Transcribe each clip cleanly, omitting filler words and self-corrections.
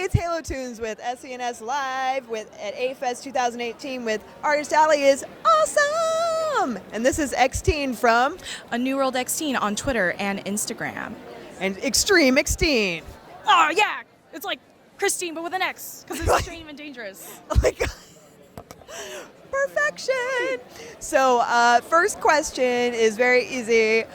it's Halo Tunes with SENS Live at Afest 2018 with Artist Alley is awesome! And this is Xtine from A New World Xtine on Twitter and Instagram. and Extreme Xtine. Oh, yeah. It's like Christine, but with an X, because it's extreme and dangerous. Oh my God. Perfection! So, first question is very easy.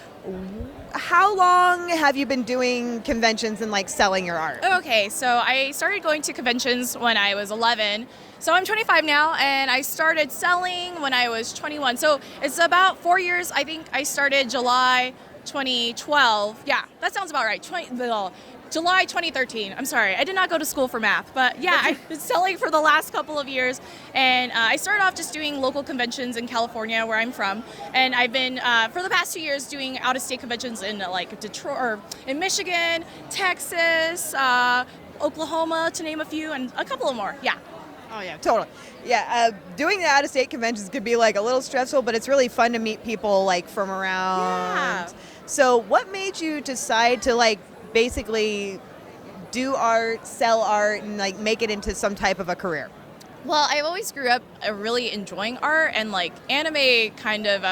How long have you been doing conventions and like selling your art? Okay, so I started going to conventions when I was 11. So I'm 25 now, and I started selling when I was 21. So it's about 4 years. I think I started July 2012. Yeah, that sounds about right. July 2013. I'm sorry, I did not go to school for math, but yeah, I've been selling for the last couple of years. And I started off just doing local conventions in California, where I'm from, and I've been for the past 2 years doing out-of-state conventions in like Detroit, or in Michigan, Texas, Oklahoma, to name a few, and a couple of more. Yeah. Oh yeah, totally. Yeah, doing the out-of-state conventions could be like a little stressful, but it's really fun to meet people like from around. Yeah. So, what made you decide to like basically do art, sell art, and like make it into some type of a career? Well, I always grew up really enjoying art, and like anime kind of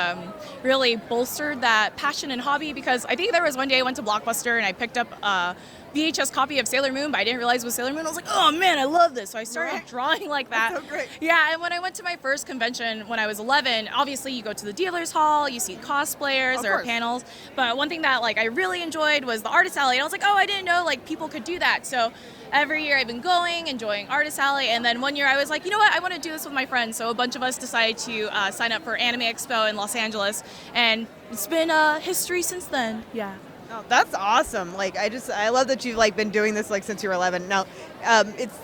really bolstered that passion and hobby, because I think there was one day I went to Blockbuster and I picked up a VHS copy of Sailor Moon, but I didn't realize it was Sailor Moon. I was like, oh man, I love this. So I started drawing like that. That's so great. Yeah, and when I went to my first convention when I was 11, obviously you go to the dealer's hall, you see cosplayers, there are panels. But one thing that like I really enjoyed was the Artist Alley. And I was like, oh, I didn't know like people could do that. So every year I've been going, enjoying Artist Alley, and then one year I was like, you know what, I want to do this with my friends. So a bunch of us decided to sign up for Anime Expo in Los Angeles, and it's been history since then. Yeah. Oh, that's awesome. Like I love that you've like been doing this like since you were 11. Now, it's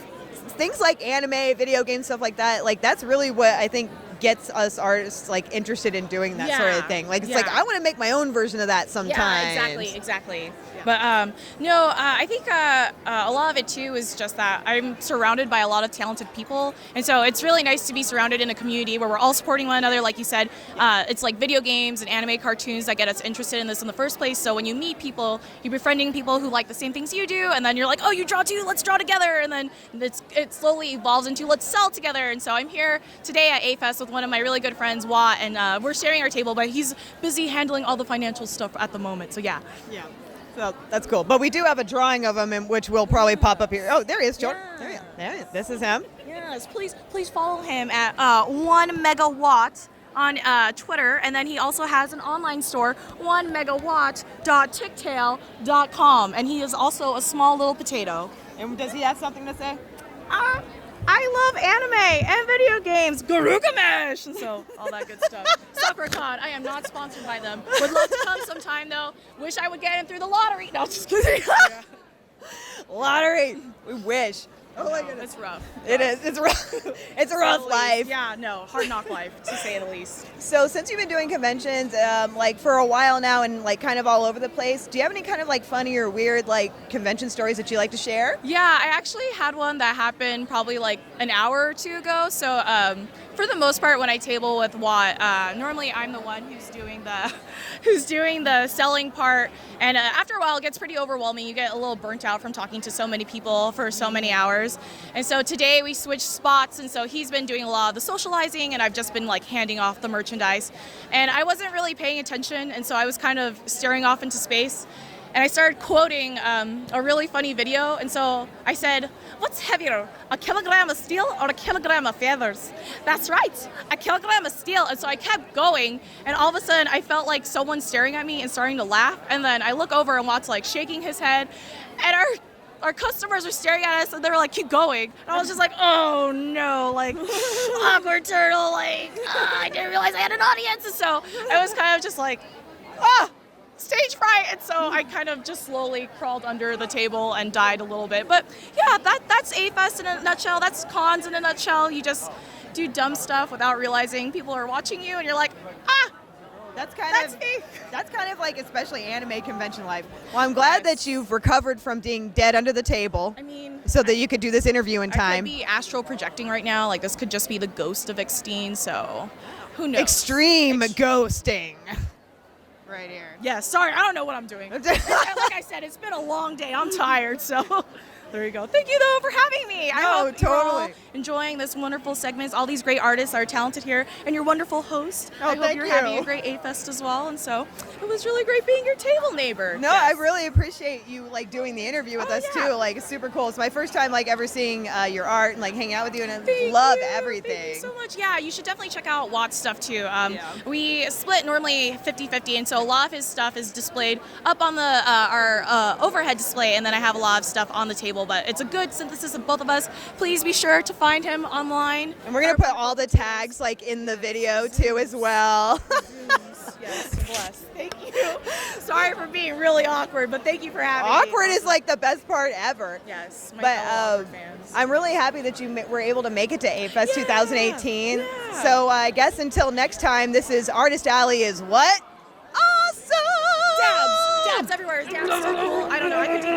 things like anime, video games, stuff like that. Like that's really what I think gets us artists like interested in doing that sort of thing. Like it's like I want to make my own version of that sometimes. Yeah, exactly. Yeah. But no, I think a lot of it too is just that I'm surrounded by a lot of talented people, and so it's really nice to be surrounded in a community where we're all supporting one another. Like you said, it's like video games and anime cartoons that get us interested in this in the first place. So when you meet people, you're befriending people who like the same things you do, and then you're like, oh, you draw too, let's draw together, and then it slowly evolves into let's sell together. And so I'm here today at Afest with one of my really good friends, Watt, and we're sharing our table, but he's busy handling all the financial stuff at the moment. So yeah. Yeah. So that's cool. But we do have a drawing of him, which will probably pop up here. Oh, there he is, Jordan. Yeah. There he is. This is him. Yes, please follow him at 1 megawatt on Twitter, and then he also has an online store, 1megawatt.ticktail.com, and he is also a small little potato. And does he have something to say? I love anime and video games, Garugamesh, and so all that good stuff. SuckerCon, I am not sponsored by them. Would love to come sometime though. Wish I would get in through the lottery. No, just kidding. Lottery. We wish. Oh my goodness. It's rough. It is. It's rough. It's a rough life. Yeah, no, hard knock life, to say the least. So since you've been doing conventions like for a while now and like kind of all over the place, do you have any kind of like funny or weird like convention stories that you like to share? Yeah, I actually had one that happened probably like an hour or two ago. So for the most part, when I table with Watt, normally I'm the one who's doing the selling part, and after a while it gets pretty overwhelming. You get a little burnt out from talking to so many people for so many hours. And so today we switched spots, and so he's been doing a lot of the socializing, and I've just been like handing off the merchandise. And I wasn't really paying attention, and so I was kind of staring off into space. And I started quoting a really funny video, and so I said, what's heavier, a kilogram of steel or a kilogram of feathers? That's right, a kilogram of steel. And so I kept going, and all of a sudden I felt like someone staring at me and starting to laugh, and then I look over and Watt's like shaking his head, and our customers are staring at us, and they were like, keep going. And I was just like, oh no, like awkward turtle, like I didn't realize I had an audience. And so I was kind of just like, stage fright, and so I kind of just slowly crawled under the table and died a little bit. But yeah, that's Afest in a nutshell. That's cons in a nutshell. You just do dumb stuff without realizing people are watching you, and you're like, That's me. That's kind of like especially anime convention life. Well, I'm glad that you've recovered from being dead under the table. I mean, so that you could do this interview in I time. could be astral projecting right now. Like this could just be the ghost of Xtine. So who knows? Extreme ghosting. Right here. Yeah, sorry, I don't know what I'm doing. Like I said, it's been a long day. I'm tired, so. There you go. Thank you, though, for having me. I No, hope you're all totally. enjoying this wonderful segment. All these great artists are talented here, and your wonderful host. Oh, I hope thank you're you. having a great A-Fest as well. And so it was really great being your table neighbor. No, I really appreciate you like doing the interview with Oh, us yeah. too. Like it's super cool. It's my first time like ever seeing your art and like hanging out with you, and I Thank love you. everything. Thank you so much. Yeah, you should definitely check out Watt's stuff too. Yeah. We split normally 50-50, and so a lot of his stuff is displayed up on the our overhead display, and then I have a lot of stuff on the table. But it's a good synthesis of both of us. Please be sure to find him online. And we're gonna put all the tags like in the video too as well. Yes, bless. Thank you. Sorry for being really awkward, but thank you for having me. Awkward is like the best part ever. Yes, my But fellow awkward fans. I'm really happy that you were able to make it to A-Fest 2018. yeah. So I guess until next time, this is Artist Alley is what? Awesome! Dabs everywhere. Dabs so cool. I don't know. I could do